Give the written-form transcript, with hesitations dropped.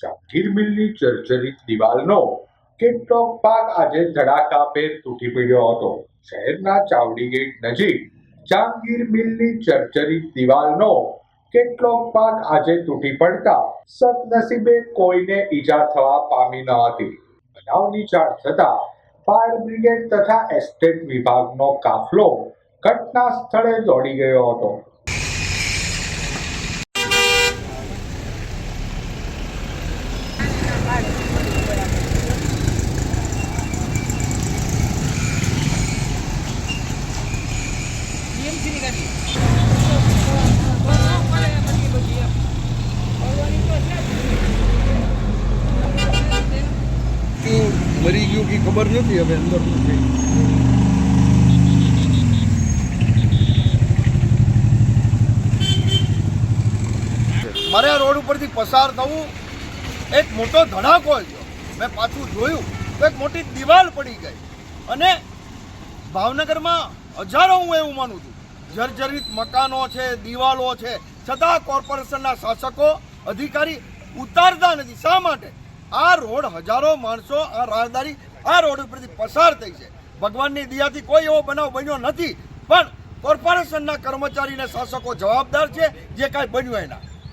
જાગીર મિલની જર્જરિત દિવાલનો કેટલોક ભાગ આજે ધડાકાભેર તૂટી પડ્યો હતો. શહેરના ચાવડી ગેટ નજીક જાગીર મિલની જર્જરિત દિવાલનો કેટલોક ભાગ આજે તૂટી પડતા સદનસીબે કોઈને ઈજા થવા પામી ન હતી. બનાવની જાણ થતાં ફાયર બ્રિગેડ તથા એસ્ટેટ વિભાગનો કાફલો ઘટના સ્થળે દોડી ગયો હતો. મરી ગયું કે ખબર નથી, હવે અંદર નથી. મારે આ રોડ ઉપરથી પસાર થવું, એક મોટો ધડાકો થયો. મેં પાછું જોયું તો એક મોટી દિવાલ પડી ગઈ. અને ભાવનગરમાં હજારો, હું એવું માનું છું, જર્જરિત મકાનો છે, દિવાલો છે, છતાં કોર્પોરેશનના શાસકો અધિકારી ઉતારતા નથી. શા માટે? આ રોડ હજારો માણસો આ રાહદારી આ રોડ ઉપરથી પસાર થઈ છે. ભગવાનની દયાથી કોઈ એવો બનાવ બન્યો નથી, પણ કોર્પોરેશનના કર્મચારીને શાસકો જવાબદાર છે જે કાંઈ બન્યું એના.